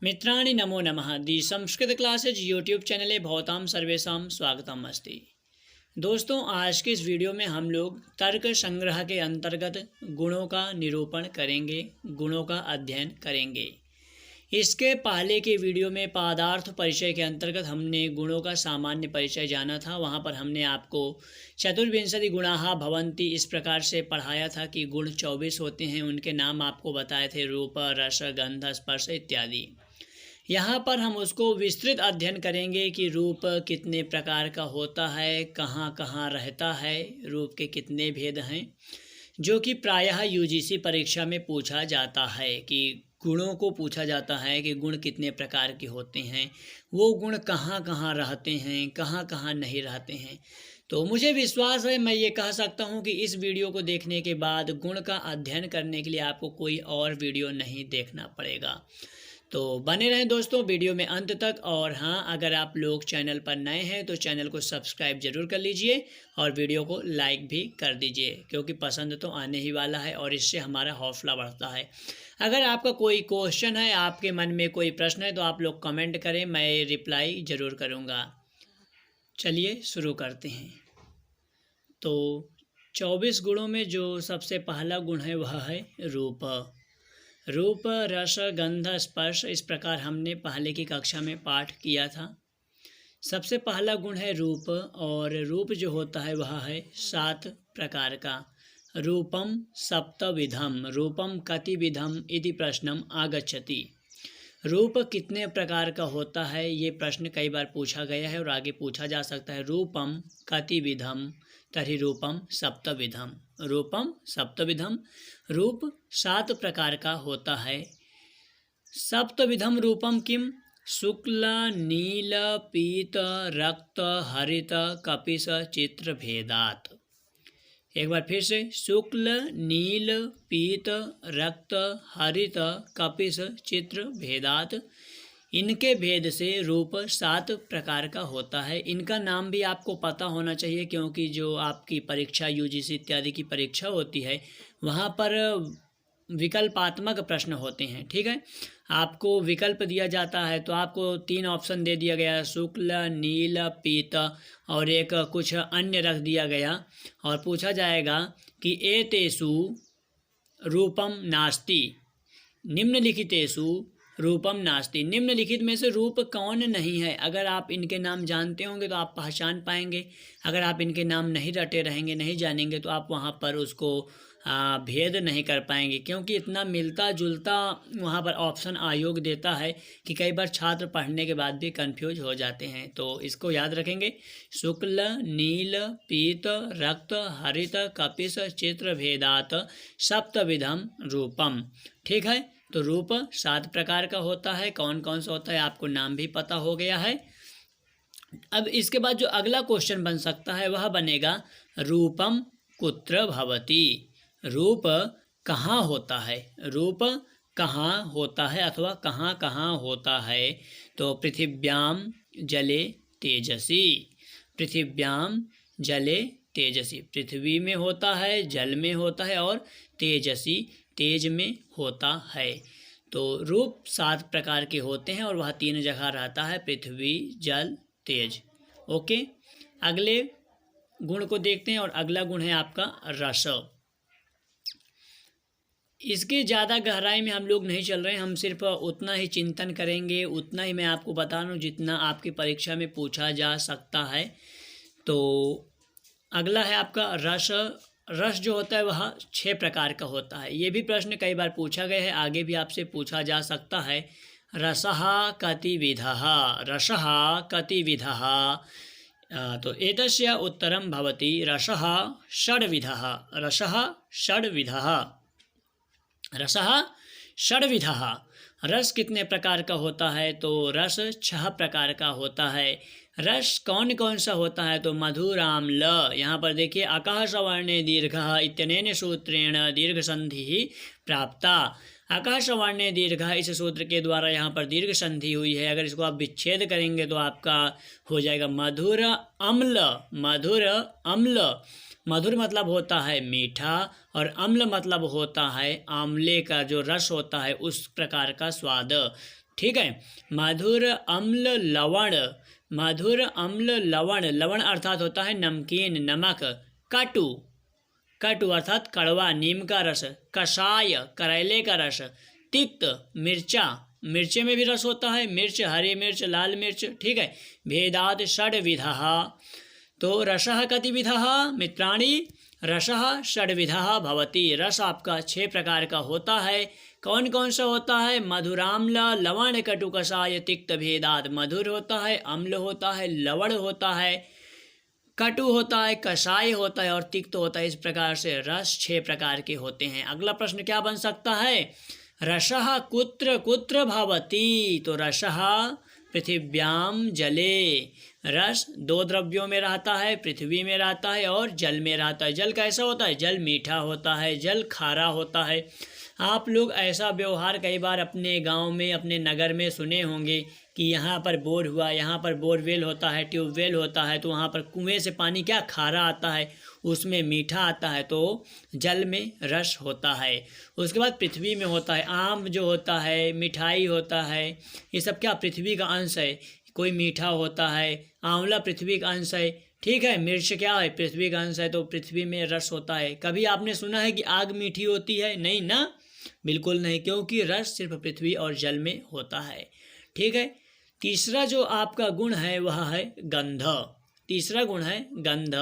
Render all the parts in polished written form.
मित्राणि नमो नमः। दि Sanskrit classes YouTube चैनले भवतां सर्वेषां स्वागतम् अस्ति। दोस्तों, आज के इस वीडियो में हम लोग तर्क संग्रह के अंतर्गत गुणों का निरूपण करेंगे, गुणों का अध्ययन करेंगे। इसके पहले के वीडियो में पदार्थ परिचय के अंतर्गत हमने गुणों का सामान्य परिचय जाना था। वहाँ पर हमने आपको चतुर्विंशति गुणाः भवन्ति इस प्रकार से पढ़ाया था कि गुण 24 होते हैं। उनके नाम आपको बताए थे, रूप, रस, गंध, स्पर्श इत्यादि। यहाँ पर हम उसको विस्तृत अध्ययन करेंगे कि रूप कितने प्रकार का होता है, कहाँ कहाँ रहता है, रूप के कितने भेद हैं, जो कि प्रायः यूजीसी परीक्षा में पूछा जाता है कि गुणों को पूछा जाता है कि गुण कितने प्रकार के होते हैं, वो गुण कहाँ कहाँ रहते हैं, कहाँ कहाँ नहीं रहते हैं। तो मुझे विश्वास है, मैं ये कह सकता हूँ कि इस वीडियो को देखने के बाद गुण का अध्ययन करने के लिए आपको कोई और वीडियो नहीं देखना पड़ेगा। तो बने रहें दोस्तों वीडियो में अंत तक। और हाँ, अगर आप लोग चैनल पर नए हैं तो चैनल को सब्सक्राइब जरूर कर लीजिए और वीडियो को लाइक भी कर दीजिए, क्योंकि पसंद तो आने ही वाला है और इससे हमारा हौसला बढ़ता है। अगर आपका कोई क्वेश्चन है, आपके मन में कोई प्रश्न है, तो आप लोग कमेंट करें, मैं रिप्लाई ज़रूर करूँगा। चलिए शुरू करते हैं। तो 24 गुणों में जो सबसे पहला गुण है वह है रूप। रूप, रस, गंध, स्पर्श, इस प्रकार हमने पहले की कक्षा में पाठ किया था। सबसे पहला गुण है रूप, और रूप जो होता है वह है 7 प्रकार का। रूपम सप्तविधम, रूपम कतिविधम इति प्रश्नम आगच्छति। रूप कितने प्रकार का होता है, ये प्रश्न कई बार पूछा गया है और आगे पूछा जा सकता है। रूपम कतिविधम तर्हि रूपम सप्तविधम। रूपम सप्तविधम, रूप 7 प्रकार का होता है। सप्तविधम रूपम किम? शुक्ल, नील, पीत, रक्त, हरित, कपिश, चित्र भेदात। एक बार फिर से, शुक्ल, नील, पीत, रक्त, हरित, कपिश, चित्र भेदात। इनके भेद से रूप 7 प्रकार का होता है। इनका नाम भी आपको पता होना चाहिए, क्योंकि जो आपकी परीक्षा यूजीसी इत्यादि की परीक्षा होती है वहाँ पर विकल्पात्मक प्रश्न होते हैं। ठीक है, आपको विकल्प दिया जाता है तो आपको 3 ऑप्शन दे दिया गया, शुक्ल, नील, पीत और एक कुछ अन्य रख दिया गया, और पूछा जाएगा कि एतेषु रूपम नास्ति, निम्नलिखितेषु रूपम नास्ति। निम्नलिखित में से रूप कौन नहीं है? अगर आप इनके नाम जानते होंगे तो आप पहचान पाएंगे। अगर आप इनके नाम नहीं रटे रहेंगे, नहीं जानेंगे, तो आप वहाँ पर उसको भेद नहीं कर पाएंगे, क्योंकि इतना मिलता जुलता वहाँ पर ऑप्शन आयोग देता है कि कई बार छात्र पढ़ने के बाद भी कंफ्यूज हो जाते हैं। तो इसको याद रखेंगे, शुक्ल, नील, पीत, रक्त, हरित, कपिश, चित्र भेदात सप्तविधम रूपम। ठीक है, तो रूप 7 प्रकार का होता है। कौन कौन सा होता है आपको नाम भी पता हो गया है। अब इसके बाद जो अगला क्वेश्चन बन सकता है वह बनेगा, रूपम कुत्र भवति। रूप कहाँ होता है? रूप कहाँ होता है अथवा कहाँ कहाँ होता है? तो पृथिव्याम जले तेजसी। पृथिव्याम जले तेजसी, पृथ्वी में होता है, जल में होता है, और तेजसी तेज में होता है। तो रूप 7 प्रकार के होते हैं और वह 3 जगह रहता है, पृथ्वी, जल, तेज। ओके, अगले गुण को देखते हैं, और अगला गुण है आपका रस। इसके ज़्यादा गहराई में हम लोग नहीं चल रहे हैं, हम सिर्फ उतना ही चिंतन करेंगे, उतना ही मैं आपको बता रहा हूँ जितना आपकी परीक्षा में पूछा जा सकता है। तो अगला है आपका रस। रस जो होता है वह 6 प्रकार का होता है। ये भी प्रश्न कई बार पूछा गया है, आगे भी आपसे पूछा जा सकता है। रसः कतिविधः, रसः कतिविधः। तो एतस्य उत्तरं भवति रसः षड्विधः। रसः षड्विधः, रसः षड्विधः। रस कितने प्रकार का होता है? तो रस 6 प्रकार का होता है। रस कौन कौन सा होता है? तो मधुराम्ल, यहाँ पर देखिए, अकः सवर्णे दीर्घः इत्यनेन सूत्रेण दीर्घ संधि प्राप्ता। आकाशवाण्य दीर्घ, इस सूत्र के द्वारा यहाँ पर दीर्घ संधि हुई है। अगर इसको आप विच्छेद करेंगे तो आपका हो जाएगा मधुर अम्ल। मधुर अम्ल, मधुर मतलब होता है मीठा और अम्ल मतलब होता है आंवले का जो रस होता है उस प्रकार का स्वाद। ठीक है, मधुर अम्ल लवण, मधुर अम्ल लवण, लवण अर्थात होता है नमकीन, नमक। कटु, कटु अर्थात कड़वा, नीम का रस। कषाय, करेले का रस। तिक्त, मिर्चा, मिर्चे में भी रस होता है, मिर्च, हरी मिर्च, लाल मिर्च। ठीक है, भेदात षड्विधः, तो रसः कति विधः मित्राणि, रसः षड्विधः भवति, रस आपका 6 प्रकार का होता है। कौन कौन सा होता है? मधुराम्ल लवण कटु कषाय तिक्त भेदात, मधुर होता है, अम्ल होता है, लवण होता है, कटु होता है, कषाय होता है और तिक्त होता है। इस प्रकार से रस 6 प्रकार के होते हैं। अगला प्रश्न क्या बन सकता है? रसः कुत्र कुत्र भवति, तो रसः पृथिव्याम जले, रस 2 द्रव्यों में रहता है, पृथ्वी में रहता है और जल में रहता है। जल कैसा होता है? जल मीठा होता है, जल खारा होता है। आप लोग ऐसा व्यवहार कई बार अपने गांव में, अपने नगर में सुने होंगे कि यहाँ पर बोर हुआ, यहाँ पर बोरवेल होता है, ट्यूबवेल होता है, तो वहाँ पर कुएं से पानी क्या खारा आता है, उसमें मीठा आता है, तो जल में रस होता है। उसके बाद पृथ्वी में होता है, आम जो होता है, मिठाई होता है, ये सब क्या पृथ्वी का अंश है। कोई मीठा होता है, आंवला पृथ्वी का अंश है। ठीक है, मिर्च क्या है? पृथ्वी का अंश है, तो पृथ्वी में रस होता है। कभी आपने सुना है कि आग मीठी होती है? नहीं ना, बिल्कुल नहीं, क्योंकि रस सिर्फ पृथ्वी और जल में होता है। ठीक है, तीसरा जो आपका गुण है वह है गंध। तीसरा गुण है गंध,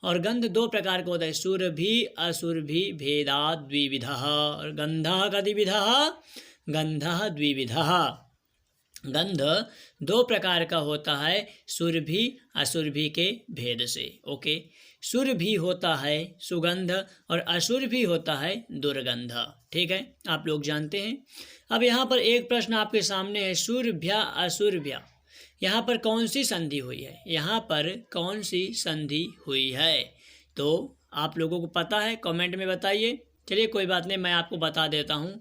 और गंध 2 प्रकार का होता है, सुरभि असुरभि भेदात् द्विविधः। और गंधः कतिविधः? गंधः द्विविधः। गंध 2 प्रकार का होता है, सुरभि असुरभि के भेद से। ओके, सुरभि होता है सुगंध और असुरभि होता है दुर्गंध। ठीक है, आप लोग जानते हैं। अब यहाँ पर एक प्रश्न आपके सामने है, सुरभ्या असुरभ्या, यहाँ पर कौन सी संधि हुई है? यहाँ पर कौन सी संधि हुई है? तो आप लोगों को पता है, कमेंट में बताइए। चलिए कोई बात नहीं, मैं आपको बता देता हूँ।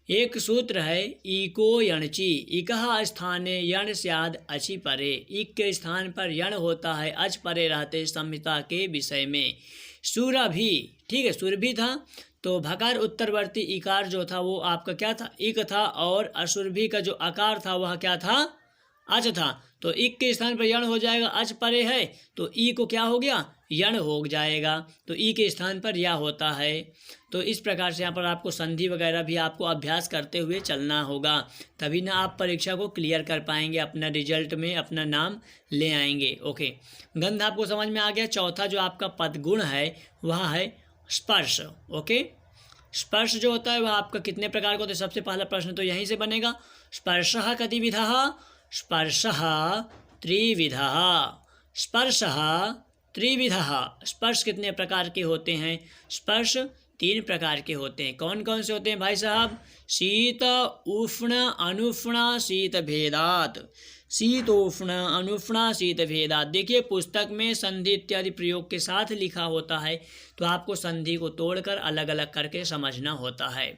एक सूत्र है, इको यणचि, इकः स्थाने यण स्याद अचि परे, इक के स्थान पर यण होता है अच परे रहते संहिता के विषय में। सुरभि, ठीक है, सुरभि था, तो भकार उत्तरवर्ती इकार जो था वो आपका क्या था? इक था, और असुरभि का जो आकार था वह क्या था? अच था। तो इक के स्थान पर यण हो जाएगा, अच परे है तो ई को क्या हो गया? यण हो जाएगा, तो ई के स्थान पर या होता है। तो इस प्रकार से यहाँ पर आपको संधि वगैरह भी आपको अभ्यास करते हुए चलना होगा, तभी ना आप परीक्षा को क्लियर कर पाएंगे, अपना रिजल्ट में अपना नाम ले आएंगे। ओके, गंध आपको समझ में आ गया। चौथा जो आपका पदगुण है वह है स्पर्श। ओके, स्पर्श जो होता है वह आपका कितने प्रकार का होता है? सबसे पहला प्रश्न तो यहीं से बनेगा, स्पर्शः कतिविधः? स्पर्शः त्रिविधः। स्पर्शः त्रिविधः, स्पर्श कितने प्रकार के होते हैं? स्पर्श 3 प्रकार के होते हैं। कौन कौन से होते हैं भाई साहब? शीत उष्ण अनुष्ण शीत भेदात। शीत उष्ण अनुष्ण शीत भेदात। देखिए पुस्तक में संधि इत्यादि प्रयोग के साथ लिखा होता है, तो आपको संधि को तोड़कर अलग अलग करके समझना होता है।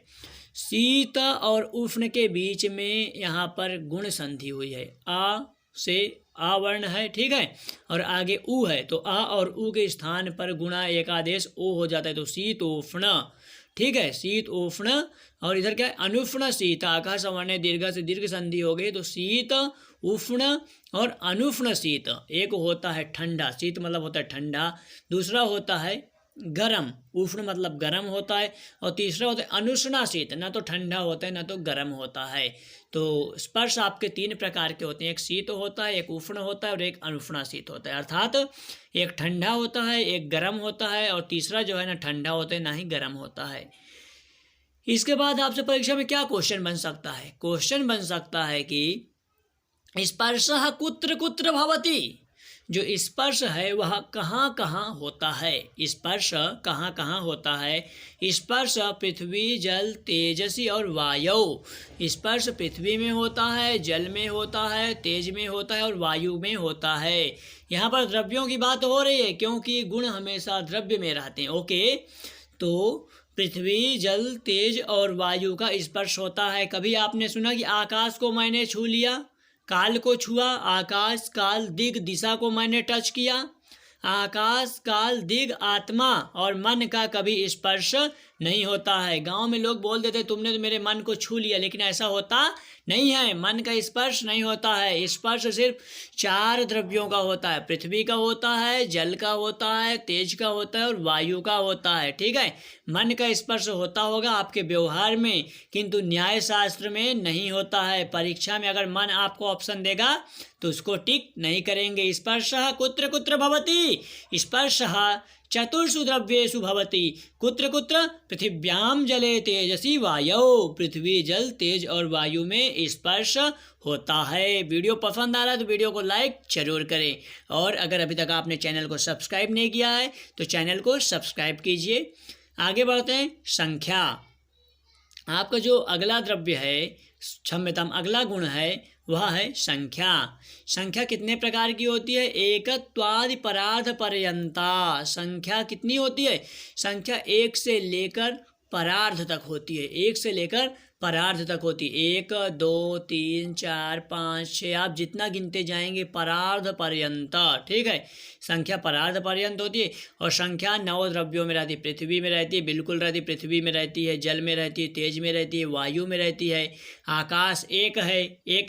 शीत और उष्ण के बीच में यहाँ पर गुण संधि हुई है, आ से आ वर्ण है, ठीक है, और आगे उ है, तो आ और उ के स्थान पर गुणा एकादेश ओ हो जाता है, तो शीत उष्ण। ठीक है, शीत उष्ण। और इधर क्या है? अनुष्ण शीत, आकाश सवर्ण दीर्घ से दीर्घ संधि हो गई, तो शीत उष्ण और अनुष्ण शीत। एक होता है ठंडा, शीत मतलब होता है ठंडा, दूसरा होता है गरम, उष्ण मतलब गरम होता है, और तीसरा होता है अनुष्णा शीत, ना तो ठंडा होता है ना तो गरम होता है। तो स्पर्श आपके 3 प्रकार के होते हैं, एक शीत होता है, एक उष्ण होता है और एक अनुष्णा शीत होता है। अर्थात एक ठंडा होता है, एक गरम होता है, और तीसरा जो है ना ठंडा होता है ना ही गरम होता है। इसके बाद आपसे परीक्षा में क्या क्वेश्चन बन सकता है? क्वेश्चन बन सकता है कि स्पर्शः कुत्र कुत्र भवति, जो स्पर्श है वह कहाँ कहाँ होता है? स्पर्श कहाँ कहाँ होता है? स्पर्श पृथ्वी जल तेजसी और वायु। स्पर्श पृथ्वी में होता है, जल में होता है, तेज में होता है और वायु में होता है। यहाँ पर द्रव्यों की बात हो रही है, क्योंकि गुण हमेशा द्रव्य में रहते हैं। ओके, तो पृथ्वी, जल, तेज और वायु का स्पर्श होता है। कभी आपने सुना कि आकाश को मैंने छू लिया, काल को छुआ? आकाश, काल, दिग, दिशा को मैंने टच किया। आकाश, काल, दिग, आत्मा और मन का कभी स्पर्श नहीं होता है। गांव में लोग बोल देते तुमने तो मेरे मन को छू लिया, लेकिन ऐसा होता नहीं है। मन का स्पर्श नहीं होता है। स्पर्श सिर्फ 4 द्रव्यों का होता है। पृथ्वी का होता है, जल का होता है, तेज का होता है और वायु का होता है। ठीक है, मन का स्पर्श होता होगा आपके व्यवहार में, किंतु न्याय शास्त्र में नहीं होता है। परीक्षा में अगर मन आपको ऑप्शन देगा तो उसको टिक नहीं करेंगे। स्पर्शः कुत्र कुत्र भवति, स्पर्शः चतुर्षु द्रव्येषु भवति, कुत्र कुत्र? पृथिव्याम जले तेजसी वायौ, पृथ्वी, जल, तेज और वायु में स्पर्श होता है। वीडियो पसंद आ रहा है तो वीडियो को लाइक जरूर करें, और अगर अभी तक आपने चैनल को सब्सक्राइब नहीं किया है तो चैनल को सब्सक्राइब कीजिए। आगे बढ़ते हैं। संख्या, आपका जो अगला द्रव्य है, क्षम्यताम अगला गुण है वह है संख्या। संख्या कितने प्रकार की होती है? एकत्वादि परार्ध पर्यंता। संख्या कितनी होती है? संख्या 1 से लेकर परार्ध तक होती है। 1 से लेकर परार्ध तक होती है। 1, 2, 3, 4, 5, 6, आप जितना गिनते जाएंगे परार्ध पर्यंत। ठीक है, संख्या परार्ध पर्यंत होती है। और संख्या 9 द्रव्यों में रहती है। पृथ्वी में रहती है, बिल्कुल रहती है, पृथ्वी में रहती है, जल में रहती है, तेज में रहती है, वायु में रहती है, आकाश एक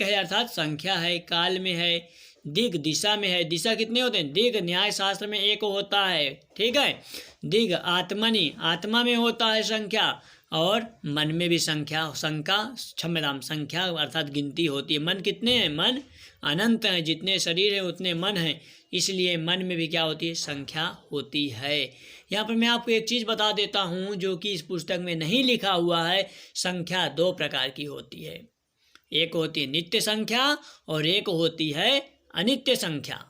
है अर्थात संख्या है, काल में है, दिग दिशा में है। दिशा कितने होते हैं? दिग न्याय शास्त्र में 1 होता है। ठीक है, दिग आत्मनि, आत्मा में होता है संख्या, और मन में भी संख्या क्षम्यताम संख्या अर्थात गिनती होती है। मन कितने हैं? मन अनंत हैं। जितने शरीर है उतने मन हैं, इसलिए मन में भी क्या होती है? संख्या होती है। यहाँ पर मैं आपको एक चीज़ बता देता हूँ जो कि इस पुस्तक में नहीं लिखा हुआ है। संख्या 2 प्रकार की होती है। एक होती है नित्य संख्या और एक होती है अनित्य संख्या।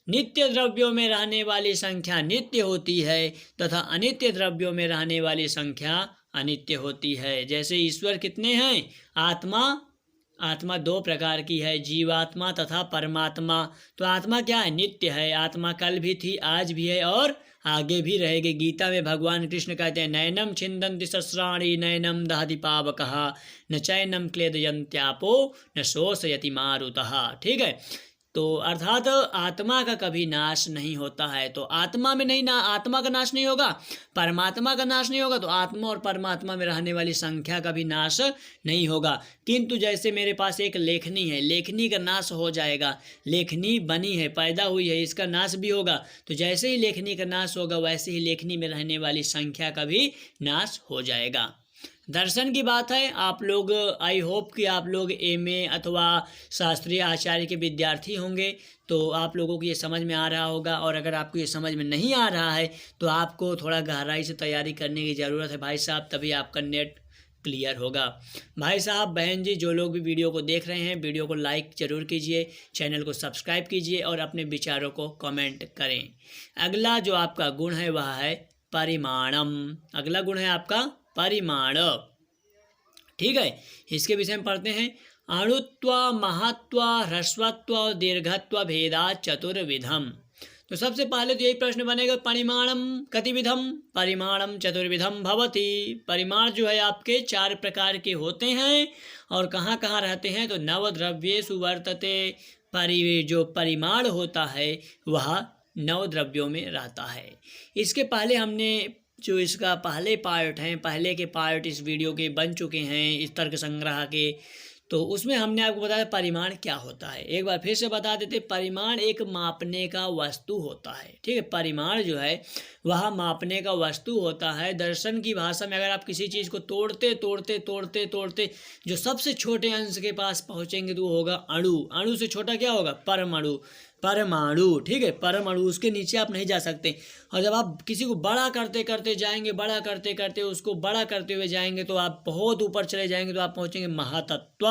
नित्य द्रव्यों में रहने वाली संख्या नित्य होती है तथा अनित्य द्रव्यों में रहने वाली संख्या अनित्य होती है। जैसे ईश्वर कितने हैं? आत्मा 2 प्रकार की है, जीवात्मा तथा परमात्मा। तो आत्मा क्या है? नित्य है। आत्मा कल भी थी, आज भी है और आगे भी रहेगी। गीता में भगवान कृष्ण कहते हैं नैनम छिन्दन्ति शस्त्राणि नैनम दहति पावकः न चैनम क्लेदयन्त्यापो न शोषयति मारुतः। ठीक है, तो अर्थात आत्मा का कभी नाश नहीं होता है। तो आत्मा में नहीं ना, आत्मा का नाश नहीं होगा, परमात्मा का नाश नहीं होगा, तो आत्मा और परमात्मा में रहने वाली संख्या का भी नाश नहीं होगा। किंतु जैसे मेरे पास एक लेखनी है, लेखनी का नाश हो जाएगा। लेखनी बनी है, पैदा हुई है, इसका नाश भी होगा। तो जैसे ही लेखनी का नाश होगा वैसे ही लेखनी में रहने वाली संख्या का भी नाश हो जाएगा। दर्शन की बात है, आप लोग आई होप कि आप लोग एमए अथवा शास्त्रीय आचार्य के विद्यार्थी होंगे, तो आप लोगों को ये समझ में आ रहा होगा। और अगर आपको ये समझ में नहीं आ रहा है तो आपको थोड़ा गहराई से तैयारी करने की ज़रूरत है भाई साहब, तभी आपका नेट क्लियर होगा। भाई साहब बहन जी, जो लोग भी वीडियो को देख रहे हैं, वीडियो को लाइक जरूर कीजिए, चैनल को सब्सक्राइब कीजिए और अपने विचारों को कमेंट करें। अगला जो आपका गुण है वह है परिमाणम। अगला गुण है आपका परिमाण। ठीक है, इसके विषय में पढ़ते हैं। अणुत्व, महत्व, ह्रस्वत्व और दीर्घत्व भेदा चतुर्विधम। तो सबसे पहले तो यही प्रश्न बनेगा, परिमाणम कतिविधम? परिमाणम चतुर्विधम भवति। परिमाण जो है आपके 4 प्रकार के होते हैं और कहाँ कहाँ रहते हैं? तो नवद्रव्येषु वर्तते। जो परिमाण होता है वह 9 द्रव्यों में रहता है। इसके पहले हमने जो इसका पहले पार्ट हैं, पहले के पार्ट इस वीडियो के बन चुके हैं इस तर्क संग्रह के, तो उसमें हमने आपको बताया परिमाण क्या होता है। एक बार फिर से बता देते, परिमाण एक मापने का वस्तु होता है। ठीक है, परिमाण जो है वह मापने का वस्तु होता है। दर्शन की भाषा में अगर आप किसी चीज़ को तोड़ते तोड़ते तोड़ते तोड़ते जो सबसे छोटे अंश के पास पहुँचेंगे तो वो होगा अणु। अणु से छोटा क्या होगा? परमाणु। ठीक है, परमाणु, उसके नीचे आप नहीं जा सकते। और जब आप किसी को बड़ा करते करते जाएंगे, बड़ा करते करते उसको बड़ा करते हुए जाएंगे तो आप बहुत ऊपर चले जाएंगे तो आप पहुंचेंगे महातत्व।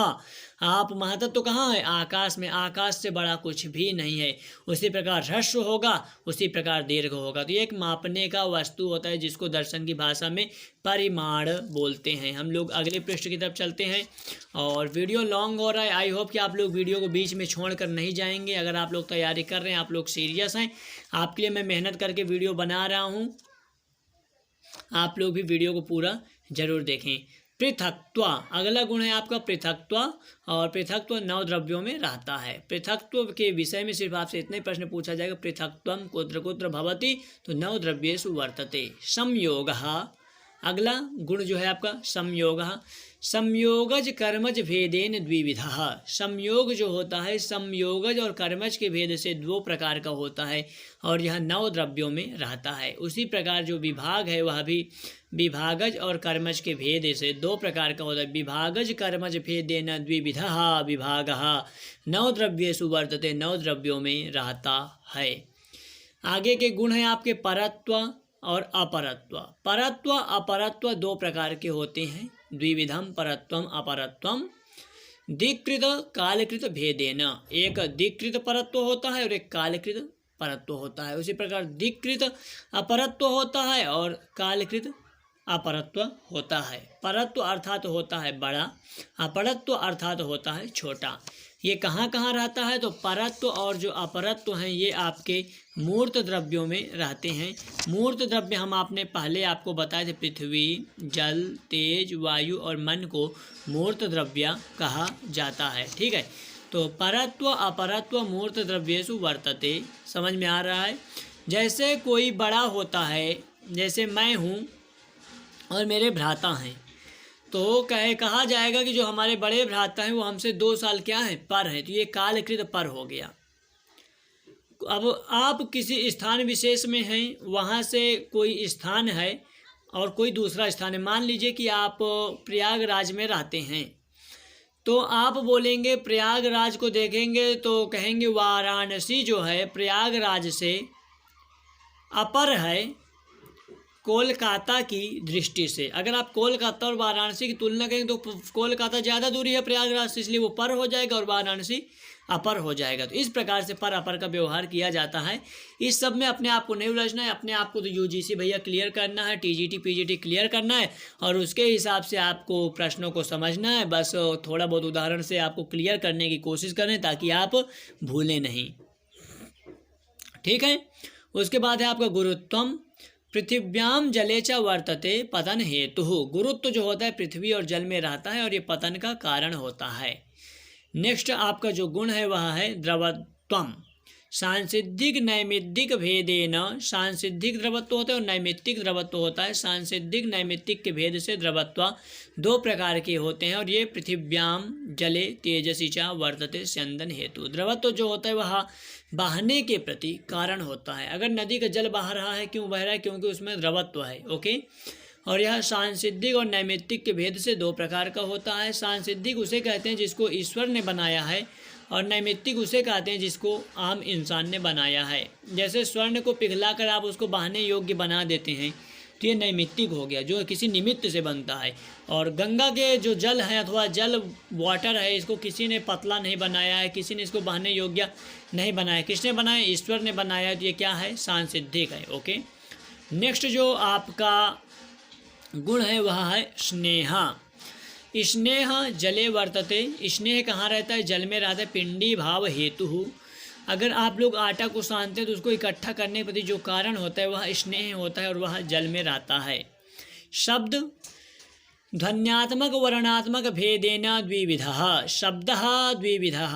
आप महातत्व कहाँ है? आकाश में। आकाश से बड़ा कुछ भी नहीं है। उसी प्रकार ह्रस्व होगा, उसी प्रकार दीर्घ होगा। तो ये एक मापने का वस्तु होता है जिसको दर्शन की भाषा में परिमाण बोलते हैं। हम लोग अगले पृष्ठ की तरफ चलते हैं और वीडियो लॉन्ग हो रहा है। आई होप कि आप लोग वीडियो को बीच में छोड़कर नहीं जाएंगे। अगर आप लोग तैयारी कर रहे हैं, आप लोग सीरियस हैं, आपके लिए मैं मेहनत करके वीडियो बना रहा हूँ। आप लोग भी वीडियो को पूरा जरूर देखें। पृथक्त्व, अगला गुण है आपका पृथक्त्व, और पृथक्त्व 9 द्रव्यों में रहता है। पृथक्त्व के विषय में सिर्फ आपसे इतने प्रश्न पूछा जाएगा, पृथक्त्वम कुत्र कुत्र भवति, तो 9 द्रव्येषु वर्तते। संयोगः, अगला गुण जो है आपका संयोगः, संयोगज कर्मज भेदेन द्विविधः। संयोग जो होता है, संयोगज और कर्मज के भेद से 2 प्रकार का होता है और यह 9 द्रव्यों में रहता है। उसी प्रकार जो विभाग है वह भी विभागज और कर्मज के भेद से 2 प्रकार का होता है। विभागज कर्मज भेदेन द्विविधः विभागः 9 द्रव्येषु वर्तते, 9 द्रव्यों में रहता है। आगे के गुण हैं आपके परत्व और अपरत्व। परत्व अपरत्व 2 प्रकार के होते हैं। द्विविधम परत्वम अपरत्वम दिक्कृत कालकृत भेदेन, एक दिक्कृत परत्व होता है और एक कालकृत परत्व होता है। उसी प्रकार दिक्कृत अपरत्व होता है और कालकृत अपरत्व होता है। परत्व अर्थात होता है बड़ा, अपरत्व अर्थात होता है छोटा। ये कहाँ कहाँ रहता है, तो परत्व और जो अपरत्व हैं ये आपके मूर्त द्रव्यों में रहते हैं। मूर्त द्रव्य हम आपने पहले आपको बताए थे, पृथ्वी, जल, तेज, वायु और मन को मूर्त द्रव्य कहा जाता है। ठीक है, तो परत्व अपरत्व मूर्त द्रव्येषु वर्तते, समझ में आ रहा है। जैसे कोई बड़ा होता है, जैसे मैं हूँ और मेरे भ्राता हैं, तो कहा जाएगा कि जो हमारे बड़े भ्राता हैं वो हमसे 2 साल क्या है, पर है, तो ये कालकृत पर हो गया। अब आप किसी स्थान विशेष में हैं, वहाँ से कोई स्थान है और कोई दूसरा स्थान है। मान लीजिए कि आप प्रयागराज में रहते हैं, तो आप बोलेंगे प्रयागराज को देखेंगे तो कहेंगे वाराणसी जो है प्रयागराज से अपर है कोलकाता की दृष्टि से। अगर आप कोलकाता और वाराणसी की तुलना करें तो कोलकाता ज़्यादा दूरी है प्रयागराज से, इसलिए वो पर हो जाएगा और वाराणसी अपर हो जाएगा। तो इस प्रकार से पर अपर का व्यवहार किया जाता है। इस सब में अपने आप को नहीं उलझना है, अपने आप को तो यूजीसी भैया क्लियर करना है, टीजीटी पीजीटी क्लियर करना है और उसके हिसाब से आपको प्रश्नों को समझना है। बस थोड़ा बहुत उदाहरण से आपको क्लियर करने की कोशिश करें ताकि आप भूलें नहीं। ठीक है, उसके बाद है आपका गुरुत्वम। पृथिव्याम जले च वर्तते पतन हेतु। गुरुत्व जो होता है पृथ्वी और जल में रहता है और ये पतन का कारण होता है। नेक्स्ट आपका जो गुण है वह है द्रवत्वम। सांसिद्धिक नैमित्तिक भेदेन, सांसिद्धिक द्रवत्व होता है और नैमित्तिक द्रवत्व होता है। सांसिद्धिक नैमित्तिक के भेद से द्रवत्व 2 प्रकार के होते हैं और ये पृथिव्याम जले तेजसी च वर्तते स्यंदन हेतु। द्रवत्व जो होता है वह बहने के प्रति कारण होता है। अगर नदी का जल बह रहा है, क्यों बह रहा है, क्योंकि उसमें द्रवत्व है। ओके, और यह सांसिद्धिक और नैमित्तिक के भेद से 2 प्रकार का होता है। सांसिद्धिक उसे कहते हैं जिसको ईश्वर ने बनाया है और नैमित्तिक उसे कहते हैं जिसको आम इंसान ने बनाया है। जैसे स्वर्ण को पिघलाकर आप उसको बहने योग्य बना देते हैं तो ये नैमित्तिक हो गया, जो किसी निमित्त से बनता है। और गंगा के जो जल है अथवा जल वाटर है, इसको किसी ने पतला नहीं बनाया है, किसी ने इसको बहने योग्य नहीं बनाया। किसने बनाया, ईश्वर ने बनाया। तो ये क्या है, सांसिद्धिक है। ओके, नेक्स्ट जो आपका गुण है वह है स्नेह। स्नेह जले वर्तते। स्नेह कहाँ रहता है, जल में रहता है। पिंडी भाव हेतु। अगर आप लोग आटा को सानते हैं तो उसको इकट्ठा करने के प्रति जो कारण होता है वह स्नेह होता है और वह जल में रहता है। शब्द ध्वन्यात्मक वर्णात्मक भेदेन द्विविधः। शब्दः द्विविधः,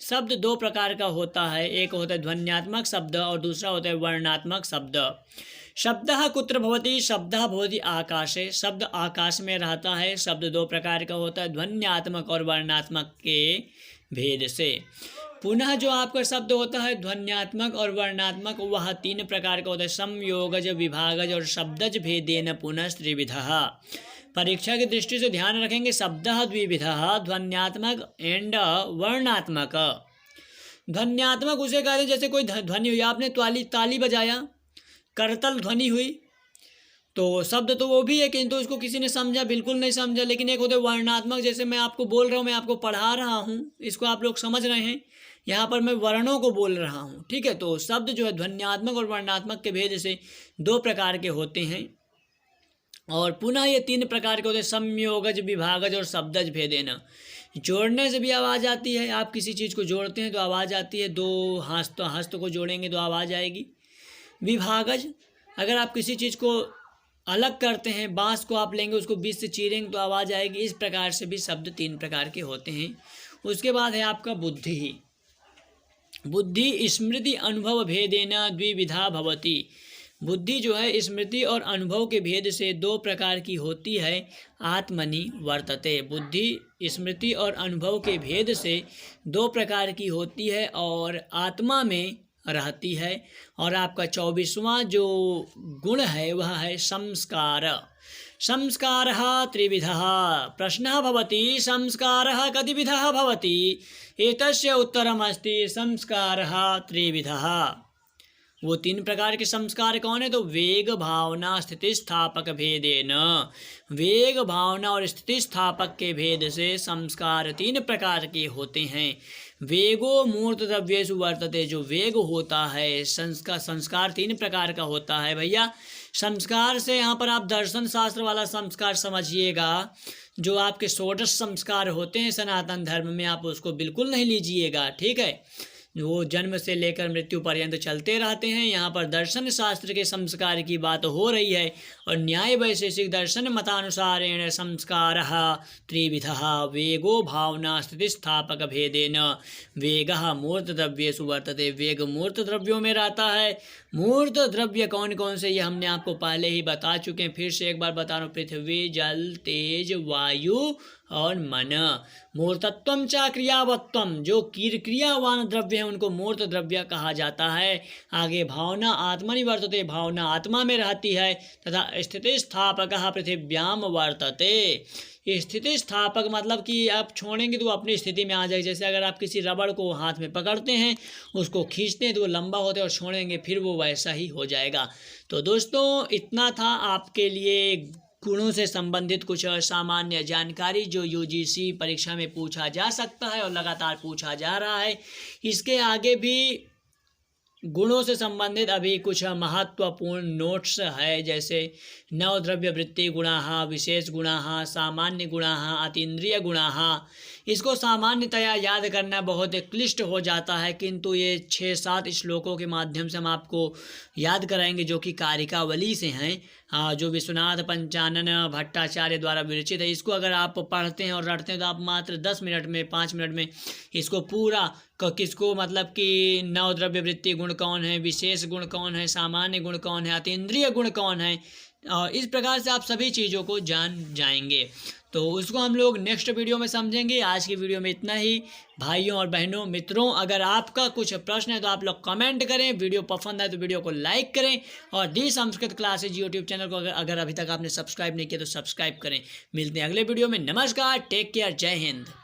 शब्द 2 प्रकार का होता है। एक होता है ध्वन्यात्मक शब्द और दूसरा होता है वर्णात्मक शब्द। शब्दः कुत्र भवति, शब्दः भवति आकाशे। शब्द आकाश में रहता है। शब्द 2 प्रकार का होता है, ध्वन्यात्मक और वर्णात्मक के भेद से। पुनः जो आपका शब्द होता है ध्वन्यात्मक और वर्णात्मक, वह 3 प्रकार का होता है। संयोगज, विभागज और शब्दज भेदेन पुनः त्रिविधः। परीक्षा की दृष्टि से ध्यान रखेंगे, शब्दः द्विविधः, ध्वन्यात्मक एंड वर्णात्मक। ध्वन्यात्मक उसे कहते हैं जैसे कोई ध्वनि हुई, आपने ताली बजाया, करतल ध्वनि हुई, तो शब्द तो वो भी है किंतु उसको किसी ने समझा, बिल्कुल नहीं समझा। लेकिन एक होते वर्णात्मक, जैसे मैं आपको बोल रहा हूँ, मैं आपको पढ़ा रहा हूँ, इसको आप लोग समझ रहे हैं, यहाँ पर मैं वर्णों को बोल रहा हूँ। ठीक है, तो शब्द जो है ध्वन्यात्मक और वर्णात्मक के भेद से 2 प्रकार के होते हैं। और पुनः ये 3 प्रकार के होते हैं, संयोगज, विभागज और शब्दज भेदेन। जोड़ने से भी आवाज़ आती है। आप किसी चीज़ को जोड़ते हैं तो आवाज़ आती है। 2 हस्त को जोड़ेंगे तो आवाज़ आएगी। विभागज, अगर आप किसी चीज़ को अलग करते हैं। बांस को आप लेंगे, उसको बीच से चीरेंगे तो आवाज़ आएगी। इस प्रकार से भी शब्द 3 प्रकार के होते हैं। उसके बाद है आपका बुद्धि। बुद्धि स्मृति अनुभव भेदेन द्विविधा भवति। बुद्धि जो है स्मृति और अनुभव के भेद से 2 प्रकार की होती है। आत्मनि वर्तते। बुद्धि स्मृति और अनुभव के भेद से 2 प्रकार की होती है और आत्मा में रहती है। और आपका 24वां जो गुण है वह है संस्कार। संस्कारः त्रिविधः। प्रश्नः भवति संस्कारः कतिविधः भवति? एतस्य उत्तरमस्ति संस्कारः त्रिविधः। वो 3 प्रकार के संस्कार कौन है? तो वेग, भावना, स्थिति स्थापक भेदेन। वेग, भावना और स्थिति स्थापक के भेद से संस्कार 3 प्रकार के होते हैं। वेगो मूर्त द्रव्येषु वर्तते। जो वेग होता है, संस्कार 3 प्रकार का होता है भैया। संस्कार से यहाँ पर आप दर्शन शास्त्र वाला संस्कार समझिएगा। जो आपके षोडश संस्कार होते हैं सनातन धर्म में, आप उसको बिल्कुल नहीं लीजिएगा, ठीक है। वो जन्म से लेकर मृत्यु पर्यंत चलते रहते हैं। यहाँ पर दर्शन शास्त्र के संस्कार की बात हो रही है। और न्याय वैशेषिक दर्शन मतानुसारेण संस्कारः त्रिविधः वेगो भावना स्थिति स्थापक भेदेन। वेगः मूर्त द्रव्येषु वर्तते। वेग मूर्त द्रव्यों में रहता है। मूर्त द्रव्य कौन कौन से ये हमने आपको पहले ही बता चुके हैं। फिर से एक बार बता रहा हूँ, पृथ्वी, जल, तेज, वायु और मन। मूर्तत्वम च क्रियावत्वम। जो क्रियावान द्रव्य है उनको मूर्त द्रव्य कहा जाता है। आगे भावना आत्मनि वर्तते। भावना आत्मा में रहती है। तथा स्थिति स्थापकः पृथिव्याम वर्तते। स्थिति स्थापक मतलब कि आप छोड़ेंगे तो वो अपनी स्थिति में आ जाएगी। जैसे अगर आप किसी रबड़ को हाथ में पकड़ते हैं, उसको खींचते हैं तो वो लंबा होता है और छोड़ेंगे फिर वो वैसा ही हो जाएगा। तो दोस्तों इतना था आपके लिए गुणों से संबंधित कुछ सामान्य जानकारी जो यूजीसी परीक्षा में पूछा जा सकता है और लगातार पूछा जा रहा है। इसके आगे भी गुणों से संबंधित अभी कुछ महत्वपूर्ण नोट्स है, जैसे नवद्रव्य वृत्ति गुणाः, विशेष गुणाः, सामान्य गुणाः, अतीन्द्रिय गुणाः। इसको सामान्यतया याद करना बहुत क्लिष्ट हो जाता है, किंतु ये 6-7 श्लोकों के माध्यम से हम आपको याद कराएंगे जो कि कारिकावली से हैं, जो विश्वनाथ पंचानन भट्टाचार्य द्वारा विरचित है। इसको अगर आप पढ़ते हैं और रटते हैं तो आप मात्र 10 मिनट में 5 मिनट में इसको पूरा किसको मतलब कि नवद्रव्य वृत्ति गुण कौन है, विशेष गुण कौन है, सामान्य गुण कौन है, अतीन्द्रिय गुण कौन है, और इस प्रकार से आप सभी चीज़ों को जान जाएंगे। तो उसको हम लोग नेक्स्ट वीडियो में समझेंगे। आज की वीडियो में इतना ही। भाइयों और बहनों, मित्रों, अगर आपका कुछ प्रश्न है तो आप लोग कमेंट करें। वीडियो पसंद है तो वीडियो को लाइक करें और दी संस्कृत क्लासेज यूट्यूब चैनल को अगर अभी तक आपने सब्सक्राइब नहीं किया तो सब्सक्राइब करें। मिलते हैं अगले वीडियो में। नमस्कार, टेक केयर, जय हिंद।